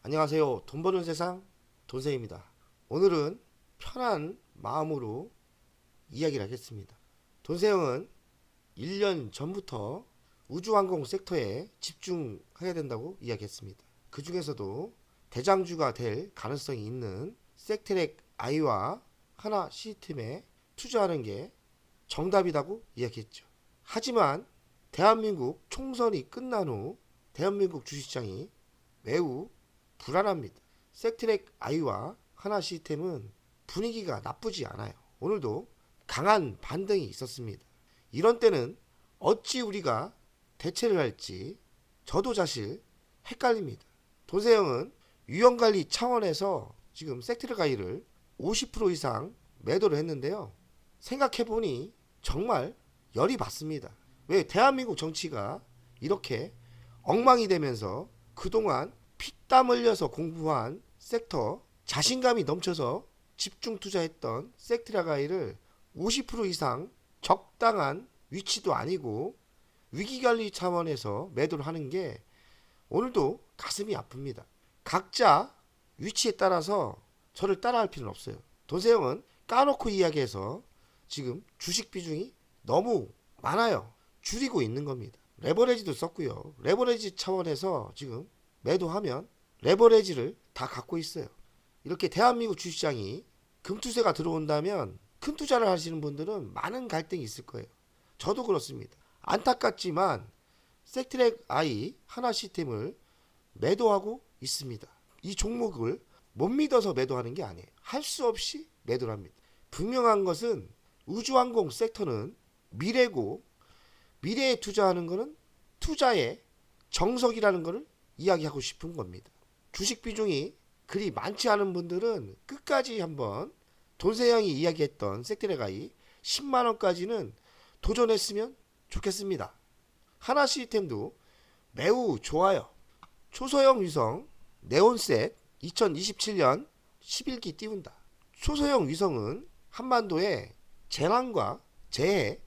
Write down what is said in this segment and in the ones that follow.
안녕하세요. 돈 버는 세상 돈세입니다. 오늘은 편한 마음으로 이야기를 하겠습니다. 돈세형은 1년 전부터 우주항공 섹터에 집중해야 된다고 이야기했습니다. 그 중에서도 대장주가 될 가능성이 있는 섹트랙 I와 하나 시스템에 투자하는 게 정답이라고 이야기했죠. 하지만 대한민국 총선이 끝난 후 대한민국 주식시장이 매우 불안합니다. 섹트랙 I와 하나 시스템은 분위기가 나쁘지 않아요. 오늘도 강한 반등이 있었습니다. 이런 때는 어찌 우리가 대체를 할지 저도 사실 헷갈립니다. 도세형은 유형관리 차원에서 지금 섹트랙 I를 50% 이상 매도를 했는데요. 생각해보니 정말 열이 받습니다. 왜 대한민국 정치가 이렇게 엉망이 되면서 그동안 피땀 흘려서 공부한 섹터, 자신감이 넘쳐서 집중 투자했던 섹트랙 I를 50% 이상 적당한 위치도 아니고 위기관리 차원에서 매도를 하는 게 오늘도 가슴이 아픕니다. 각자 위치에 따라서 저를 따라할 필요는 없어요. 돈세형은 까놓고 이야기해서 지금 주식 비중이 너무 많아요. 줄이고 있는 겁니다. 레버리지도 썼고요. 레버리지 차원에서 지금 매도하면 레버리지를 다 갖고 있어요. 이렇게 대한민국 주식시장이 금투세가 들어온다면 큰 투자를 하시는 분들은 많은 갈등이 있을 거예요. 저도 그렇습니다. 안타깝지만 섹트랙 I 하나 시스템을 매도하고 있습니다. 이 종목을 못 믿어서 매도하는 게 아니에요. 할 수 없이 매도를 합니다. 분명한 것은 우주항공 섹터는 미래고 미래에 투자하는 것은 투자의 정석이라는 것을 이야기하고 싶은 겁니다. 주식 비중이 그리 많지 않은 분들은 끝까지 한번 돈세형이 이야기했던 섹트랙 I 10만원까지는 도전했으면 좋겠습니다. 하나 시스템도 매우 좋아요. 초소형 위성 네온셋 2027년 11기 띄운다. 초소형 위성은 한반도의 재난과 재해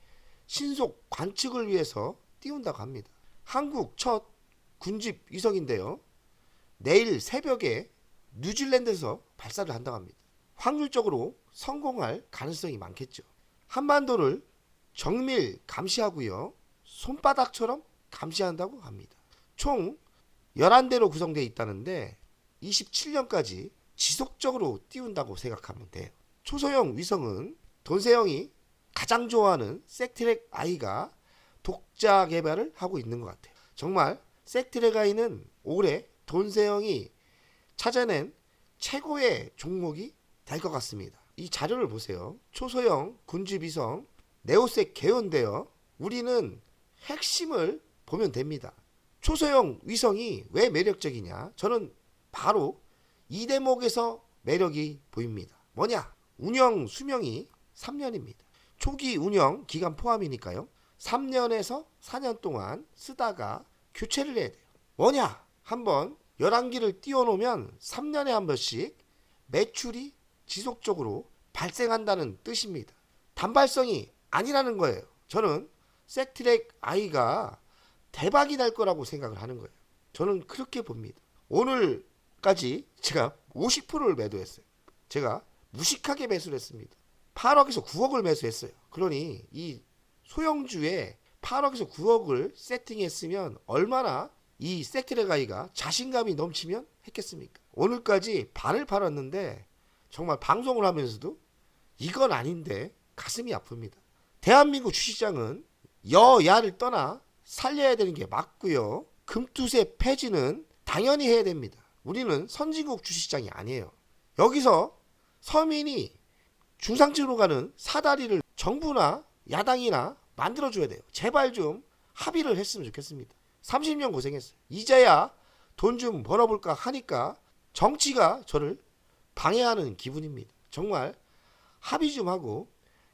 신속 관측을 위해서 띄운다고 합니다. 한국 첫 군집 위성인데요. 내일 새벽에 뉴질랜드에서 발사를 한다고 합니다. 확률적으로 성공할 가능성이 많겠죠. 한반도를 정밀 감시하고요. 손바닥처럼 감시한다고 합니다. 총 11대로 구성되어 있다는데 27년까지 지속적으로 띄운다고 생각하면 돼요. 초소형 위성은 돈세형이 가장 좋아하는 섹트랙 I가 독자 개발을 하고 있는 것 같아요. 정말 섹트랙 I는 올해 돈세형이 찾아낸 최고의 종목이 될 것 같습니다. 이 자료를 보세요. 초소형 군집위성 네오셋 개요인데요. 우리는 핵심을 보면 됩니다. 초소형 위성이 왜 매력적이냐? 저는 바로 이 대목에서 매력이 보입니다. 뭐냐? 운영 수명이 3년입니다. 초기 운영 기간 포함이니까요. 3년에서 4년 동안 쓰다가 교체를 해야 돼요. 뭐냐? 한번 11기를 띄워놓으면 3년에 한 번씩 매출이 지속적으로 발생한다는 뜻입니다. 단발성이 아니라는 거예요. 저는 섹트랙 I가 대박이 날 거라고 생각을 하는 거예요. 저는 그렇게 봅니다. 오늘까지 제가 50%를 매도했어요. 제가 무식하게 매수를 했습니다. 8억에서 9억을 매수했어요. 그러니 이 소형주에 8억에서 9억을 세팅했으면 얼마나 이 섹트랙 I가 자신감이 넘치면 했겠습니까? 오늘까지 반을 팔았는데 정말 방송을 하면서도 이건 아닌데 가슴이 아픕니다. 대한민국 주식시장은 여야를 떠나 살려야 되는 게 맞고요. 금투세 폐지는 당연히 해야 됩니다. 우리는 선진국 주식시장이 아니에요. 여기서 서민이 중상층으로 가는 사다리를 정부나 야당이나 만들어줘야 돼요. 제발 좀 합의를 했으면 좋겠습니다. 30년 고생했어요. 이제야 돈 좀 벌어볼까 하니까 정치가 저를 방해하는 기분입니다. 정말 합의 좀 하고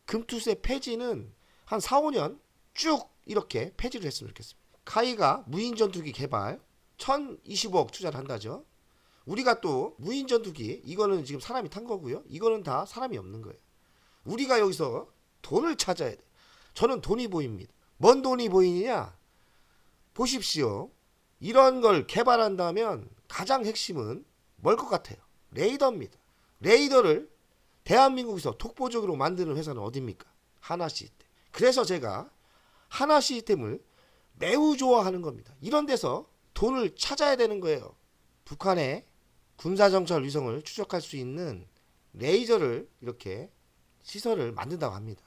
금투세 폐지는 한 4, 5년 쭉 이렇게 폐지를 했으면 좋겠습니다. 카이가 무인전투기 개발 1025억 투자를 한다죠. 우리가 또 무인전투기 이거는 지금 사람이 탄 거고요. 이거는 다 사람이 없는 거예요. 우리가 여기서 돈을 찾아야 돼. 저는 돈이 보입니다. 뭔 돈이 보이느냐? 보십시오. 이런 걸 개발한다면 가장 핵심은 뭘 것 같아요? 레이더입니다. 레이더를 대한민국에서 독보적으로 만드는 회사는 어디입니까? 하나 시스템. 그래서 제가 하나 시스템을 매우 좋아하는 겁니다. 이런 데서 돈을 찾아야 되는 거예요. 북한의 군사정찰 위성을 추적할 수 있는 레이저를 이렇게 시설을 만든다고 합니다.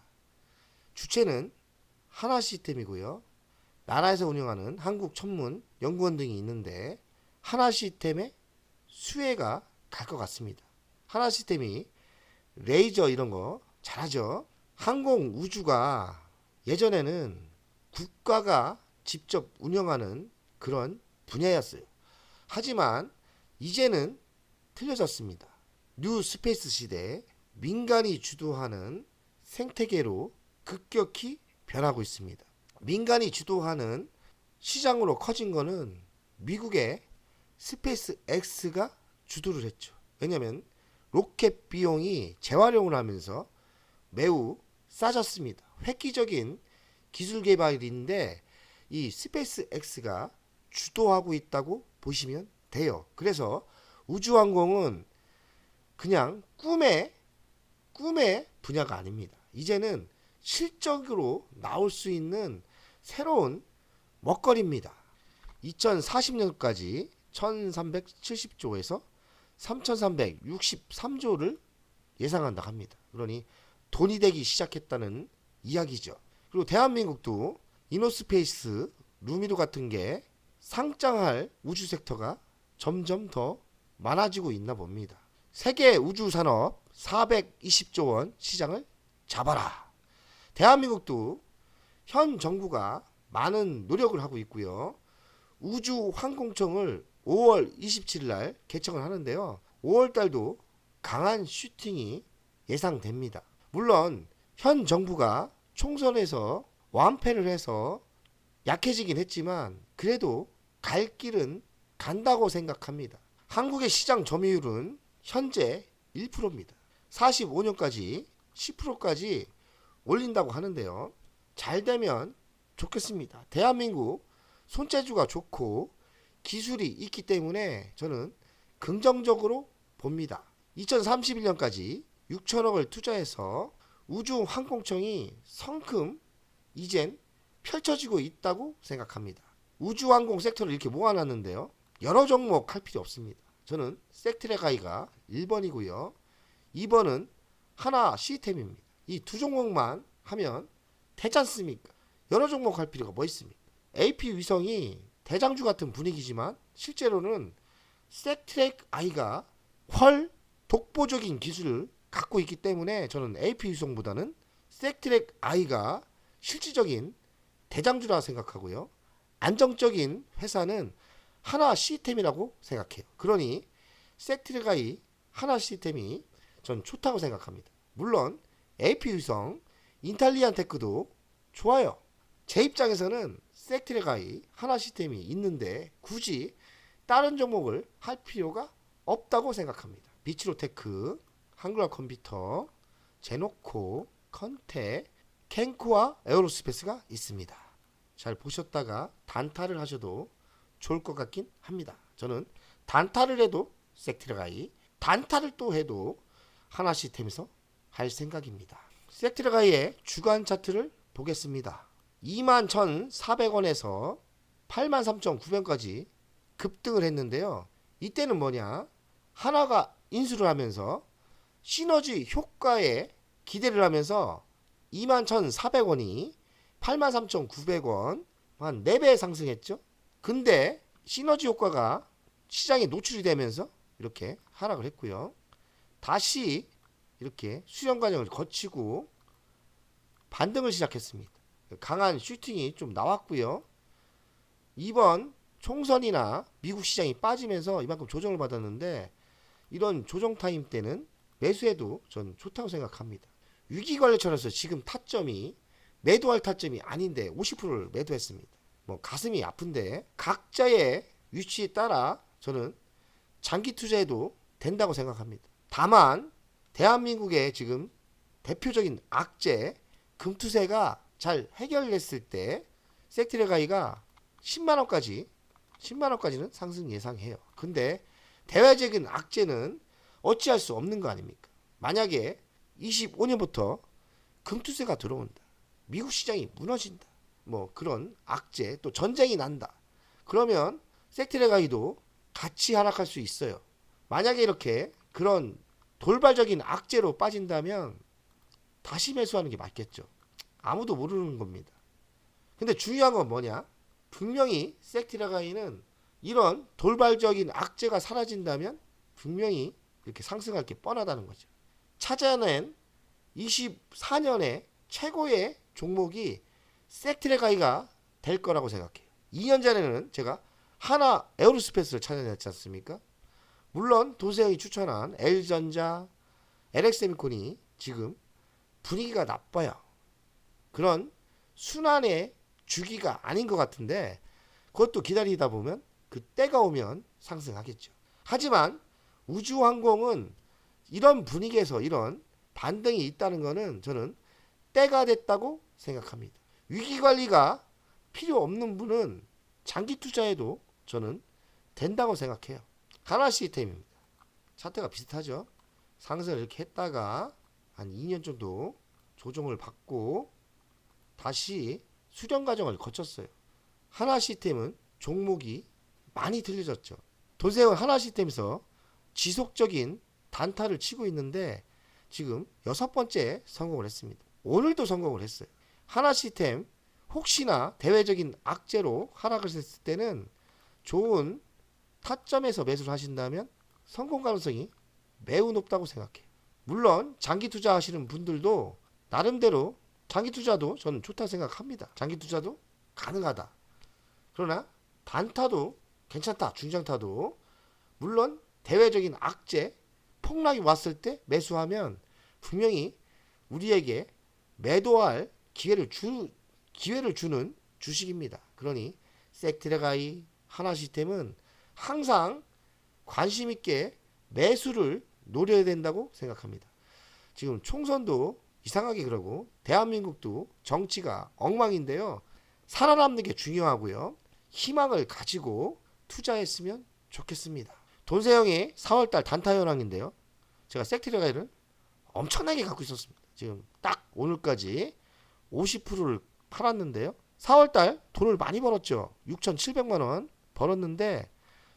주체는 하나 시스템이고요. 나라에서 운영하는 한국천문연구원 등이 있는데 하나 시스템의 수혜가 갈 것 같습니다. 하나 시스템이 레이저 이런 거 잘하죠. 항공 우주가 예전에는 국가가 직접 운영하는 그런 분야였어요. 하지만 이제는 틀려졌습니다. 뉴 스페이스 시대에 민간이 주도하는 생태계로 급격히 변하고 있습니다. 민간이 주도하는 시장으로 커진 거는 미국의 스페이스 X가 주도를 했죠. 왜냐하면 로켓 비용이 재활용을 하면서 매우 싸졌습니다. 획기적인 기술 개발인데 이 스페이스 X가 주도하고 있다고 보시면 돼요. 그래서 우주항공은 그냥 꿈의 분야가 아닙니다. 이제는 실적으로 나올 수 있는 새로운 먹거리입니다. 2040년까지 1370조에서 3363조를 예상한다 합니다. 그러니 돈이 되기 시작했다는 이야기죠. 그리고 대한민국도 이노스페이스, 루미도 같은 게 상장할 우주 섹터가 점점 더 많아지고 있나 봅니다. 세계 우주 산업 420조 원 시장을 잡아라. 대한민국도 현 정부가 많은 노력을 하고 있고요. 우주항공청을 5월 27일 날 개청을 하는데요. 5월 달도 강한 슈팅이 예상됩니다. 물론 현 정부가 총선에서 완패를 해서 약해지긴 했지만 그래도 갈 길은 간다고 생각합니다. 한국의 시장 점유율은 현재 1%입니다. 45년까지 10%까지 올린다고 하는데요. 잘 되면 좋겠습니다. 대한민국 손재주가 좋고 기술이 있기 때문에 저는 긍정적으로 봅니다. 2031년까지 6천억을 투자해서 우주항공청이 성큼 이젠 펼쳐지고 있다고 생각합니다. 우주항공 섹터를 이렇게 모아놨는데요. 여러 종목 할 필요 없습니다. 저는 섹트레가이가 1번이고요. 2번은 하나 시스템입니다. 이 두 종목만 하면 되지 않습니까? 여러 종목 할 필요가 뭐 있습니까? AP 위성이 대장주 같은 분위기지만 실제로는 섹트레가이가 훨 독보적인 기술을 갖고 있기 때문에 저는 AP 위성보다는 섹트레가이가 실질적인 대장주라 생각하고요. 안정적인 회사는 하나 시스템이라고 생각해요. 그러니 섹트레가이 하나 시스템이 전 좋다고 생각합니다. 물론 AP 위성 인탈리안테크도 좋아요. 제 입장에서는 섹트레가이 하나 시스템이 있는데 굳이 다른 종목을 할 필요가 없다고 생각합니다. 비치로테크, 한글화 컴퓨터, 제노코, 컨테, 켄코와 에어로스페이스가 있습니다. 잘 보셨다가 단타를 하셔도 좋을 것 같긴 합니다. 저는 단타를 해도 섹트레가이, 단타를 또 해도 하나 시스템에서 할 생각입니다. 섹트레가이의 주간 차트를 보겠습니다. 21,400원에서 83,900원까지 급등을 했는데요. 이때는 뭐냐? 하나가 인수를 하면서 시너지 효과에 기대를 하면서 21,400원이 83,900원 한 4배 상승했죠. 근데 시너지 효과가 시장에 노출이 되면서 이렇게 하락을 했고요. 다시 이렇게 수렴 과정을 거치고 반등을 시작했습니다. 강한 슈팅이 좀 나왔고요. 이번 총선이나 미국 시장이 빠지면서 이만큼 조정을 받았는데 이런 조정 타임 때는 매수해도 전 좋다고 생각합니다. 위기관리처에서 지금 타점이 매도할 타점이 아닌데 50%를 매도했습니다. 뭐 가슴이 아픈데 각자의 위치에 따라 저는 장기 투자해도 된다고 생각합니다. 다만 대한민국의 지금 대표적인 악재 금투세가 잘 해결됐을 때 섹트레가이가 10만원까지는 상승 예상해요. 근데 대외적인 악재는 어찌할 수 없는 거 아닙니까? 만약에 25년부터 금투세가 들어온다. 미국 시장이 무너진다. 뭐 그런 악재, 또 전쟁이 난다. 그러면 섹트레가이도 같이 하락할 수 있어요. 만약에 이렇게 그런 돌발적인 악재로 빠진다면 다시 매수하는 게 맞겠죠. 아무도 모르는 겁니다. 근데 중요한 건 뭐냐? 분명히 섹트레가이는 이런 돌발적인 악재가 사라진다면 분명히 이렇게 상승할 게 뻔하다는 거죠. 찾아낸 24년의 최고의 종목이 섹트레가이가 될 거라고 생각해요. 2년 전에는 제가 하나 에어로스페이스를 찾아냈지 않습니까? 물론 도세형이 추천한 L전자, LX세미콘이 지금 분위기가 나빠요. 그런 순환의 주기가 아닌 것 같은데 그것도 기다리다 보면 그 때가 오면 상승하겠죠. 하지만 우주항공은 이런 분위기에서 이런 반등이 있다는 것은 저는 때가 됐다고 생각합니다. 위기관리가 필요 없는 분은 장기 투자해도 저는 된다고 생각해요. 하나시스템입니다. 차트가 비슷하죠. 상승을 이렇게 했다가 한 2년 정도 조정을 받고 다시 수렴 과정을 거쳤어요. 하나시스템은 종목이 많이 틀려졌죠. 돈세형 하나시스템에서 지속적인 단타를 치고 있는데 지금 6번째 성공을 했습니다. 오늘도 성공을 했어요. 하나시스템 혹시나 대외적인 악재로 하락을 했을 때는 좋은 타점에서 매수를 하신다면 성공 가능성이 매우 높다고 생각해요. 물론 장기 투자하시는 분들도 나름대로 장기 투자도 저는 좋다 생각합니다. 장기 투자도 가능하다. 그러나 단타도 괜찮다. 중장타도 물론 대외적인 악재 폭락이 왔을 때 매수하면 분명히 우리에게 매도할 기회를 주는 주식입니다. 그러니 섹트레가이 하나시스템은 항상 관심 있게 매수를 노려야 된다고 생각합니다. 지금 총선도 이상하게 그러고 대한민국도 정치가 엉망인데요. 살아남는 게 중요하고요. 희망을 가지고 투자했으면 좋겠습니다. 돈세형의 4월달 단타 현황인데요. 제가 섹트레가이를 엄청나게 갖고 있었습니다. 지금 딱 오늘까지 50%를 팔았는데요. 4월달 돈을 많이 벌었죠. 6,700만 원 벌었는데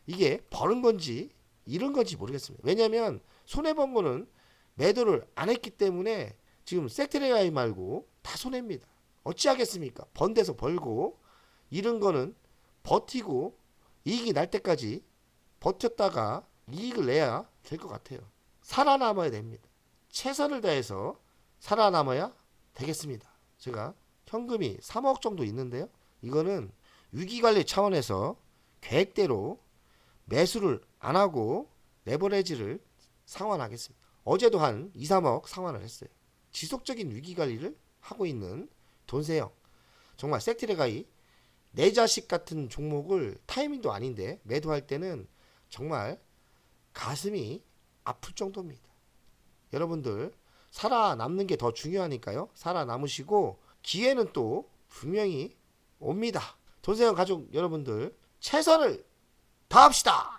이게 버는 건지 잃은 건지 모르겠습니다. 왜냐하면 손해본 거는 매도를 안 했기 때문에 지금 섹트레가이 말고 다 손해입니다. 어찌하겠습니까? 번 데서 벌고 잃은 거는 버티고 이익이 날 때까지 버텼다가 이익을 내야 될 것 같아요. 살아남아야 됩니다. 최선을 다해서 살아남아야 되겠습니다. 제가 현금이 3억 정도 있는데요. 이거는 위기관리 차원에서 계획대로 매수를 안 하고 레버리지를 상환하겠습니다. 어제도 한 2, 3억 상환을 했어요. 지속적인 위기관리를 하고 있는 돈세형. 정말 섹트레가이 내 자식 같은 종목을 타이밍도 아닌데 매도할 때는 정말 가슴이 아플 정도입니다. 여러분들 살아남는 게 더 중요하니까요. 살아남으시고 기회는 또 분명히 옵니다. 돈세형 가족 여러분들 최선을 다합시다.